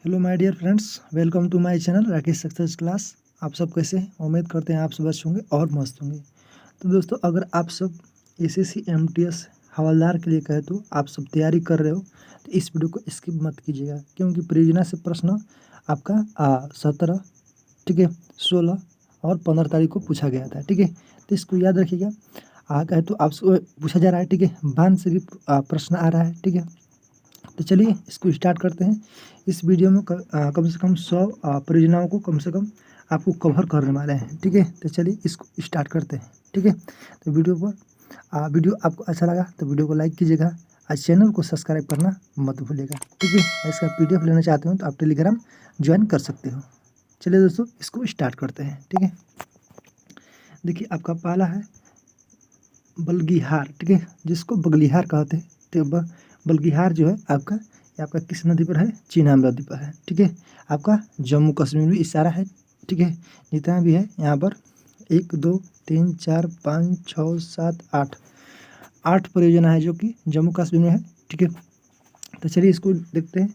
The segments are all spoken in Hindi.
Hello my dear friends, welcome to my channel Rakesh success class. आप सब कैसे हैं? उम्मीद करते हैं आप सब अच्छे होंगे और मस्त होंगे। तो दोस्तों, अगर आप सब एसएससी एमटीएस हवलदार के लिए कहे तो आप सब तैयारी कर रहे हो तो इस वीडियो को स्किप मत कीजिएगा, क्योंकि परियोजना से प्रश्न आपका 17, ठीक है, 16 और 15 तारीख को पूछा गया था। ठीक है, तो इसको याद रखिएगा। कहे तो आपसे पूछा जा रहा है। ठीक है, बांध से भी प्रश्न आ रहा है। ठीक है, तो चलिए इसको स्टार्ट करते हैं। इस वीडियो में कम से कम 100 परियोजनाओं को कम से कम आपको कवर करने वाले हैं। ठीक है, तो चलिए इसको स्टार्ट करते हैं। ठीक है, तो वीडियो आपको अच्छा लगा तो वीडियो को लाइक कीजिएगा और चैनल को सब्सक्राइब करना मत भूलिएगा। ठीक है, इसका पीडीएफ लेना चाहते हो तो आप टेलीग्राम ज्वाइन कर सकते हो। चलिए दोस्तों, इसको स्टार्ट करते हैं। ठीक है, देखिए आपका पहला है बलगीहार। ठीक है, जिसको बगलिहार कहते हैं। तो बलगीहार जो है आपका, ये आपका किस नदी पर है? चीनाब नदी पर है। ठीक है, आपका जम्मू कश्मीर में इशारा है। ठीक है, जितना भी है यहाँ पर 1 2 3 4 5 6 7 8 परियोजना है जो कि जम्मू कश्मीर में है। ठीक है, तो चलिए इसको देखते हैं।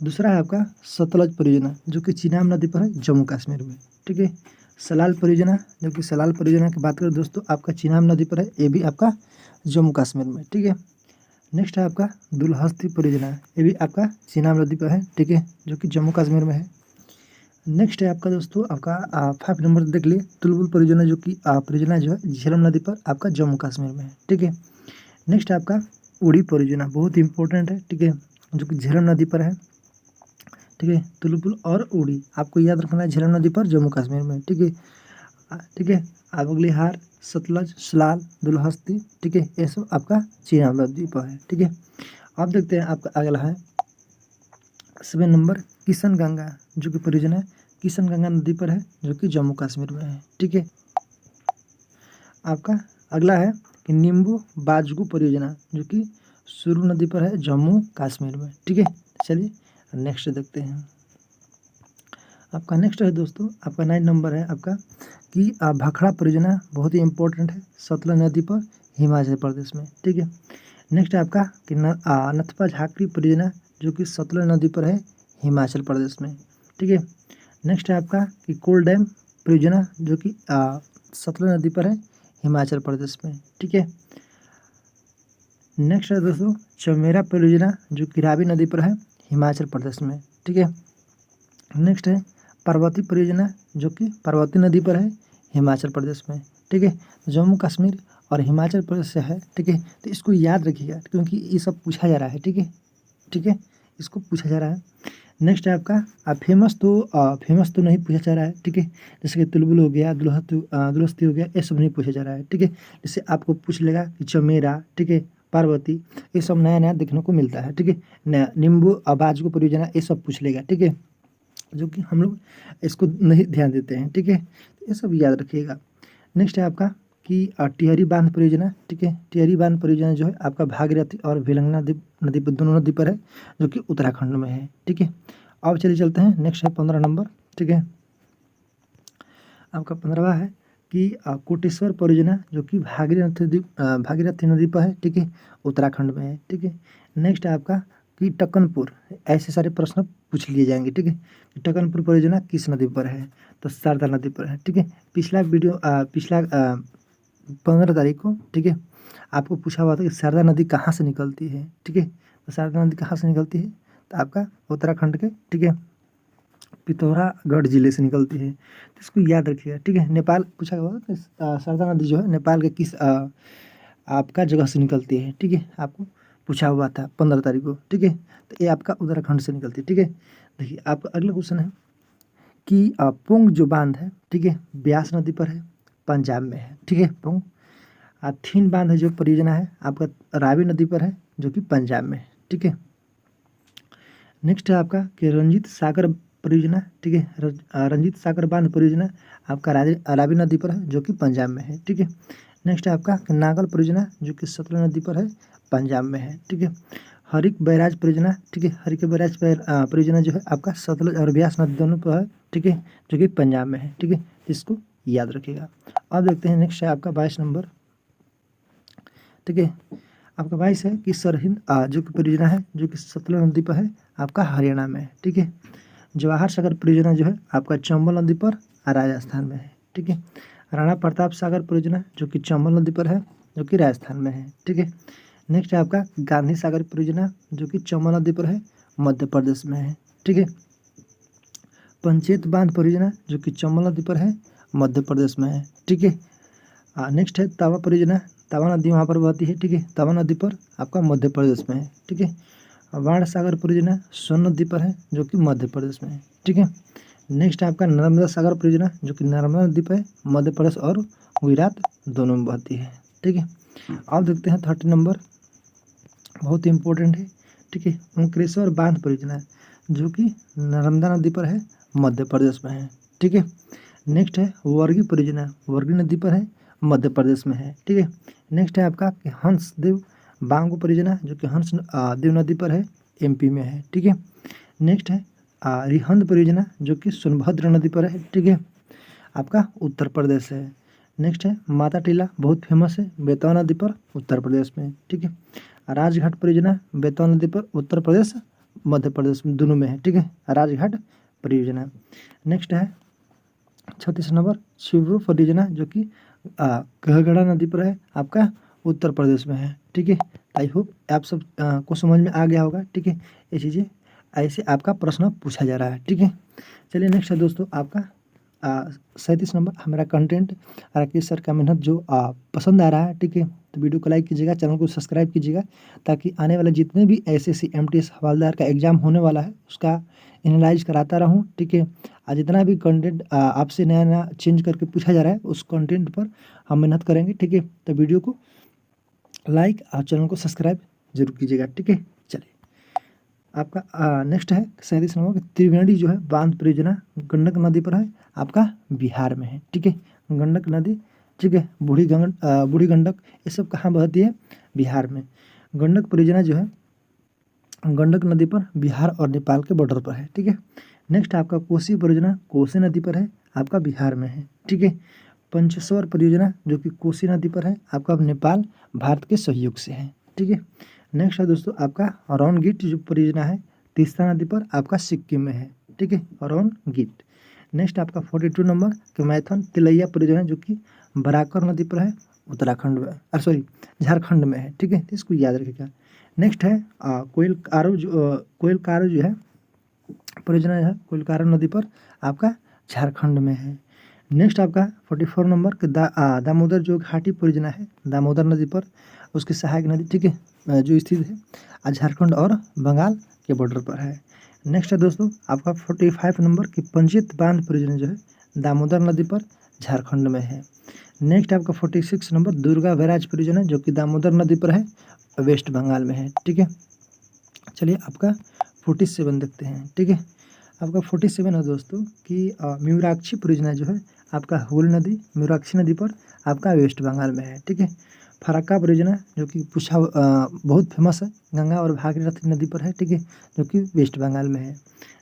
दूसरा है आपका सतलज परियोजना जो कि चीनाब नदी पर है जम्मू कश्मीर में। ठीक है, सलाल परियोजना जो कि सलाल परियोजना की बात करें दोस्तों, आपका चीनाब नदी पर है, ये भी आपका जम्मू कश्मीर में। ठीक है, नेक्स्ट है आपका दुलहस्ती परियोजना, ये भी आपका चीनाब नदी पर है। ठीक है, जो कि जम्मू कश्मीर में है। नेक्स्ट है आपका दोस्तों, आपका 5 नंबर देख लिए तुलबुल परियोजना जो कि परियोजना जो है झेलम नदी पर आपका जम्मू कश्मीर में है। ठीक है, नेक्स्ट है आपका उड़ी परियोजना, बहुत इंपॉर्टेंट है। ठीक है, जो कि झेलम नदी पर है। ठीक है, तुलबुल और उड़ी आपको याद रखना है, झेलम नदी पर जम्मू कश्मीर में। ठीक है, ठीक है, बगलिहार, सतलज, सलाल, दुलहस्ती, ठीक है, ये सब आपका चीनाब नदी पर है। ठीक है, आप देखते हैं आपका अगला है 7 नंबर किशन गंगा, जो कि परियोजना किशन गंगा नदी पर है, जो कि जम्मू कश्मीर में है। ठीक है, आपका अगला है कि नींबू बाजगू परियोजना, जो कि सुरू नदी पर है जम्मू कश्मीर में। ठीक है, चलिए नेक्स्ट देखते हैं। आपका नेक्स्ट है दोस्तों, आपका 9 नंबर है आपका कि भाखड़ा परियोजना, बहुत ही इंपॉर्टेंट है, सतलज नदी पर हिमाचल प्रदेश में। ठीक है, नेक्स्ट है आपका कि नथपा झाकरी परियोजना, जो कि सतलज नदी पर है हिमाचल प्रदेश में। ठीक है, नेक्स्ट है आपका कि कोल डैम परियोजना, जो कि सतलज नदी पर है हिमाचल प्रदेश में। ठीक है, नेक्स्ट है दोस्तों चमेरा परियोजना, जो कि रावी नदी पर है हिमाचल प्रदेश में। ठीक है, नेक्स्ट है पार्वती परियोजना, जो कि पार्वती नदी पर है हिमाचल प्रदेश में। ठीक है, जम्मू कश्मीर और हिमाचल प्रदेश से है। ठीक है, तो इसको याद रखिएगा क्योंकि ये सब पूछा जा रहा है। ठीक है, ठीक है, इसको पूछा जा रहा है। नेक्स्ट है आपका फेमस तो नहीं पूछा जा रहा है। ठीक है, जैसे कि तुलबुल हो गया, दुलहस्ती हो गया, ये सब नहीं पूछा जा रहा है। ठीक है, जैसे आपको पूछ लेगा कि चमेरा, ठीक है, पार्वती, ये सब नया नया देखने को मिलता है। ठीक है, नींबू बाजगू परियोजना, ये सब पूछ लेगा। ठीक है, जो कि हम लोग इसको नहीं ध्यान देते हैं। ठीक है, तो ये सब याद रखिएगा। नेक्स्ट है आपका कि टिहरी बांध परियोजना। ठीक है, टिहरी बांध परियोजना जो है आपका भागीरथी और भिलंगना नदी पर, दोनों नदी पर है, जो कि उत्तराखंड में है। ठीक है, अब चलिए चलते हैं। नेक्स्ट है 15 नंबर। ठीक है, आपका 15वां है कि कोटेश्वर परियोजना, जो कि भागीरथी नदी पर है। ठीक है, उत्तराखंड में है। ठीक है, नेक्स्ट है आपका कि टकनपुर, ऐसे सारे प्रश्न पूछ लिए जाएंगे। ठीक है, टकनपुर परियोजना किस नदी पर है? तो शारदा नदी पर है। ठीक है, पिछला 15 तारीख को, ठीक है, आपको पूछा हुआ था कि शारदा नदी कहाँ से निकलती है। ठीक है, तो शारदा नदी कहाँ से निकलती है? तो आपका उत्तराखंड के, ठीक है, पिथौरागढ़ जिले से निकलती है। तो इसको याद रखिएगा। ठीक है, नेपाल पूछा हुआ कि शारदा नदी जो है नेपाल के किस आपका जगह से निकलती है। ठीक है, आपको पूछा हुआ था 15 तारीख को। ठीक है, तो ये आपका उत्तराखंड से निकलती है। ठीक है, देखिए आपका अगला क्वेश्चन है कि पुंग जो बांध है, ठीक है, ब्यास नदी पर है, पंजाब में है। ठीक है, पुंग थीन बांध है जो परियोजना है आपका रावी नदी पर है, जो कि पंजाब में है। ठीक है, नेक्स्ट है आपका कि रंजीत सागर परियोजना। ठीक है, रंजीत सागर बांध परियोजना आपका रावी नदी पर है, जो कि पंजाब में है। ठीक है, नेक्स्ट है आपका नागल परियोजना, जो कि सतलज नदी पर है, पंजाब में है। ठीक है, हरिक बैराज परियोजना, ठीक है, हरिक बैराज परियोजना जो है आपका सतलज और ब्यास नदी दोनों पर है। ठीक है, जो कि पंजाब में है। ठीक है, इसको याद रखिएगा। अब देखते हैं नेक्स्ट है आपका 22 नंबर। ठीक है, आपका 22 है कि सरहिंद जो कि परियोजना है, जो कि सतलज नदी पर है, आपका हरियाणा में है। ठीक है। जवाहर सागर परियोजना जो है आपका चंबल नदी पर राजस्थान में है। ठीक है। राणा प्रताप सागर परियोजना जो कि चंबल नदी पर है, जो कि राजस्थान में है। ठीक है। नेक्स्ट है आपका गांधी सागर परियोजना जो कि चंबल नदी पर है, मध्य प्रदेश में है। ठीक है। पंचेत बांध परियोजना जो कि चंबल नदी पर है, मध्य प्रदेश में है। ठीक है। नेक्स्ट है तावा परियोजना, तावा नदी वहाँ पर बहती है। ठीक है। तावा नदी पर आपका मध्य प्रदेश में है। ठीक है। बाण सागर परियोजना सोन नदी पर है, जो कि मध्य प्रदेश में है। ठीक है। नेक्स्ट है आपका नर्मदा सागर परियोजना जो कि नर्मदा नदी पर मध्य प्रदेश और गुजरात दोनों में बहती है। ठीक है। अब देखते हैं 30 नंबर, बहुत इंपॉर्टेंट है। ठीक है। ओंकारेश्वर बांध परियोजना जो कि नर्मदा नदी पर है, मध्य प्रदेश में है। ठीक है। नेक्स्ट है वर्गी परियोजना, वर्गी नदी पर है, मध्य प्रदेश में है। ठीक है। नेक्स्ट है आपका हंसदेव बांगो परियोजना जो कि हंस देव नदी पर है, एमपी में है। ठीक है। नेक्स्ट है रिहंद परियोजना जो कि सोनभद्र नदी पर है। ठीक है। आपका उत्तर प्रदेश है। नेक्स्ट है माता टीला, बहुत फेमस है, बेतवा नदी पर, उत्तर प्रदेश में। ठीक है। राजघाट परियोजना बेतवा नदी पर, उत्तर प्रदेश मध्य प्रदेश में दोनों में है। ठीक है। राजघाट परियोजना। नेक्स्ट है 36 नंबर शिवरू परियोजना जो कि कहगढ़ा नदी पर है, आपका उत्तर प्रदेश में है। ठीक है। आई होप आप सब को समझ में आ गया होगा। ठीक है। ये चीज़ें ऐसे आपका प्रश्न पूछा जा रहा है। ठीक है। चलिए नेक्स्ट है दोस्तों आपका 37 नंबर, हमारा कंटेंट राकेश सर का मेहनत जो पसंद आ रहा है। ठीक है। तो वीडियो को लाइक कीजिएगा, चैनल को सब्सक्राइब कीजिएगा, ताकि आने वाले जितने भी SSC MTS हवलदार का एग्जाम होने वाला है उसका एनालाइज कराता रहूँ। ठीक है। आज जितना भी कंटेंट आपसे नया नया चेंज करके पूछा जा रहा है उस कंटेंट पर हम मेहनत करेंगे। ठीक है। तो वीडियो को लाइक और चैनल को सब्सक्राइब जरूर कीजिएगा। ठीक है। चलिए आपका नेक्स्ट है 37 नंबर त्रिवेणी जो है बांध परियोजना गंडक नदी पर है, आपका बिहार में है। ठीक है। गंडक नदी, ठीक है, बूढ़ी गंडक, ये सब कहाँ बहती है? बिहार में। गंडक परियोजना जो है गंडक नदी पर बिहार और नेपाल के बॉर्डर पर है। ठीक है। नेक्स्ट आपका कोसी परियोजना कोसी नदी पर है, आपका बिहार में है। ठीक है। पंचेश्वर परियोजना जो कि कोसी नदी पर है, आपका नेपाल भारत के सहयोग से है। ठीक है। नेक्स्ट है दोस्तों आपका रॉनगीट जो परियोजना है तीस्ता नदी पर, आपका सिक्किम में है। ठीक है। रॉनगीट। नेक्स्ट आपका 42 नंबर कैमाथन तिलैया परियोजना जो कि बराकर नदी पर है, उत्तराखंड में, सॉरी झारखंड में है। ठीक है। तो इसको याद रखिएगा। नेक्स्ट है कोइलकारो जो है परियोजना है कोइलकारो नदी पर, आपका झारखंड में है। नेक्स्ट आपका 44 नंबर के दामोदर जो घाटी परियोजना है दामोदर नदी पर, उसकी सहायक नदी, ठीक है, जो स्थित है झारखंड और बंगाल के बॉर्डर पर है। नेक्स्ट है दोस्तों आपका 45 नंबर की पंचेत बांध परियोजना जो है दामोदर नदी पर, झारखंड में है। नेक्स्ट आपका 46 नंबर दुर्गा बैराज परियोजना जो कि दामोदर नदी पर है, वेस्ट बंगाल में है। ठीक है। चलिए आपका 47 देखते हैं। ठीक है। आपका 47 है दोस्तों कि म्यूराक्षी परियोजना जो है आपका हुल नदी म्यूराक्षी नदी पर, आपका वेस्ट बंगाल में है। ठीक है। फरक्का परियोजना जो कि बहुत फेमस है, गंगा और भागीरथी नदी पर है। ठीक है। जो कि वेस्ट बंगाल में है।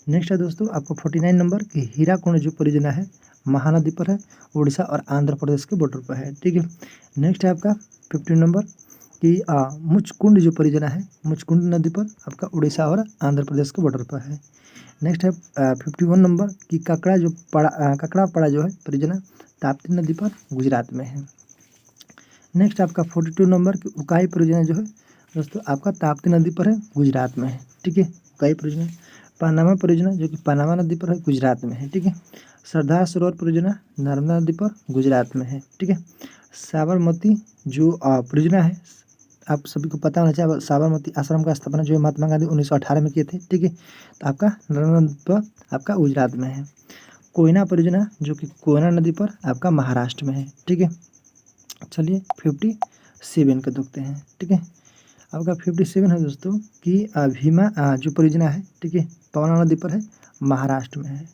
नेक्स्ट है दोस्तों आपको 49 नंबर की हीराकुंड जो परियोजना है महानदी पर है, उड़ीसा और आंध्र प्रदेश के बॉर्डर पर है। ठीक है। नेक्स्ट है आपका 50 नंबर कि मुचकुंड जो परियोजना है मुचकुंड नदी पर, आपका उड़ीसा और आंध्र प्रदेश के बॉर्डर पर है। नेक्स्ट है 51 नंबर की ककड़ा पड़ा जो है परियोजना ताप्ती नदी पर, गुजरात में है। नेक्स्ट आपका 42 नंबर की उकाई परियोजना जो है दोस्तों आपका ताप्ती नदी पर है, गुजरात में है। ठीक है। उकाई परियोजना। पनामा परियोजना जो कि पनामा नदी पर है, गुजरात में है। ठीक है। सरदार सरोवर परियोजना नर्मदा नदी पर, गुजरात में है। ठीक है। साबरमती जो परियोजना है आप सभी को पता होना चाहिए, साबरमती आश्रम का स्थापना जो है महात्मा गांधी 1918 में किए थे। ठीक है। तो आपका नर्मदा नदी पर, आपका गुजरात में है। कोयना परियोजना जो कि कोयना नदी पर, आपका महाराष्ट्र में है। ठीक है। चलिए 57 का देखते हैं। ठीक है। आपका 57 है दोस्तों कि भीमा जो परियोजना है, ठीक है, पवना नदी पर है, महाराष्ट्र में है।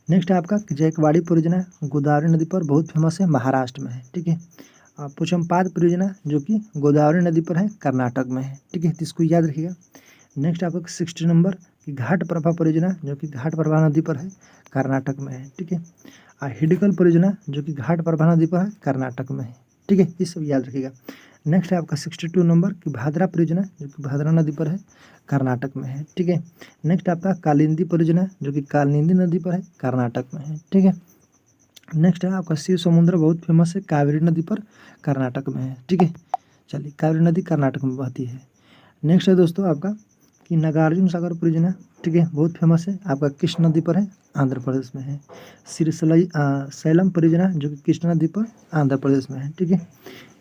नेक्स्ट है आपका जयकवाड़ी परियोजना गोदावरी नदी पर, बहुत फेमस है, महाराष्ट्र में है। ठीक है। पोचमपाद परियोजना जो कि गोदावरी नदी पर है, कर्नाटक में है। ठीक है। तो इसको याद रखिएगा। नेक्स्ट आपका 60 नंबर की घाट प्रभा परियोजना जो कि घाट प्रभा नदी पर है, कर्नाटक में है। ठीक है। हिडकल परियोजना जो कि घाट प्रभा नदी पर है, कर्नाटक में है। ठीक है। ये सब याद रखिएगा। नेक्स्ट है आपका 62 नंबर की भादरा परियोजना जो कि भादरा नदी पर है, कर्नाटक में है। ठीक है। नेक्स्ट आपका कालिंदी परियोजना जो कि कालिंदी नदी पर है, कर्नाटक में है। ठीक है। नेक्स्ट है आपका शिव समुद्र, बहुत फेमस है, कावेरी नदी पर, कर्नाटक में है। ठीक है। चलिए, कावेरी नदी कर्नाटक में बहती है। नेक्स्ट है दोस्तों आपका कि नागार्जुन सागर परियोजना, ठीक है, बहुत फेमस है, आपका कृष्ण नदी पर है, आंध्र प्रदेश में है। सैलम परियोजना जो कि कृष्णा नदी पर, आंध्र प्रदेश में है। ठीक है।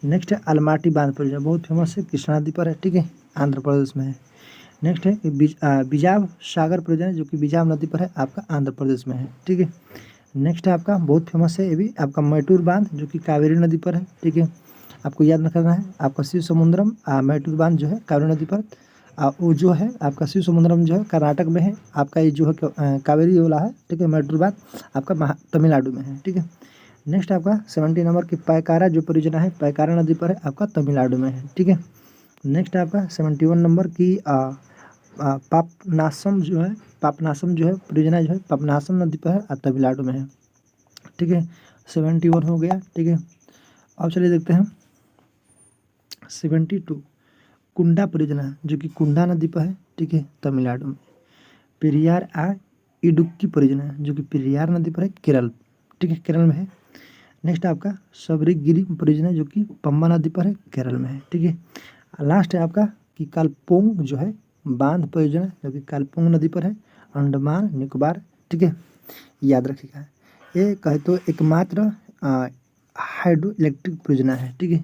नेक्स्ट है अलमाटी बांध परियोजना, बहुत फेमस है, कृष्णा नदी पर है। ठीक है, आंध्र प्रदेश में है। नेक्स्ट है बिजाव सागर परियोजना जो कि बिजाव नदी पर है, आपका आंध्र प्रदेश में है। ठीक है। नेक्स्ट है आपका बहुत फेमस है ये भी आपका मैटूर बांध जो कि कावेरी नदी पर है। ठीक है, आपको याद रखना है। आपका शिव समुद्रम मैटूर बांध जो है कावेरी नदी पर, वो जो है आपका शिव समुद्रम जो है कर्नाटक में है, आपका ये जो है कावेरी वाला है। ठीक है, मैटूर बांध आपका तमिलनाडु में है। ठीक है। नेक्स्ट आपका 70 नंबर की पैकारा जो परियोजना है, पैकारा नदी पर है, आपका तमिलनाडु में है। ठीक है। नेक्स्ट आपका 71 नंबर की पापनासम जो है परियोजना जो है पापनासम नदी पर है, तमिलनाडु में है। ठीक है, 71 हो गया। ठीक है, अब चलिए देखते हैं 72 कुंडा परियोजना जो कि कुंडा नदी पर है। ठीक है, तमिलनाडु में। पेरियार इडुक्की परियोजना जो कि पेरियार नदी पर है, केरल। ठीक है, केरल में है। नेक्स्ट आपका सबरीगिरी परियोजना जो कि पम्बा नदी पर है, केरल में है। ठीक है। लास्ट है आपका कि कालपोंग जो है बांध परियोजना जो कि कालपोंग नदी पर है, अंडमान निकोबार। ठीक है, याद रखिएगा। ये कहे तो एकमात्र हाइड्रो इलेक्ट्रिक परियोजना है। ठीक है,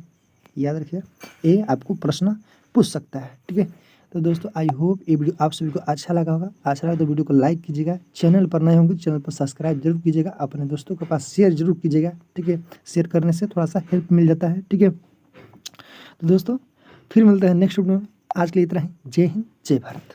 याद रखिएगा, ये आपको प्रश्न पूछ सकता है। ठीक है, तो दोस्तों आई होप ये वीडियो आप सभी को अच्छा लगा होगा। अच्छा लगा तो वीडियो को लाइक कीजिएगा, चैनल पर नए होंगे चैनल पर सब्सक्राइब जरूर कीजिएगा, अपने दोस्तों के पास शेयर जरूर कीजिएगा। ठीक है, शेयर करने से थोड़ा सा हेल्प मिल जाता है। ठीक है, तो दोस्तों फिर मिलते हैं नेक्स्ट वीडियो में। आज के लिए इतना ही। जय हिंद, जय भारत।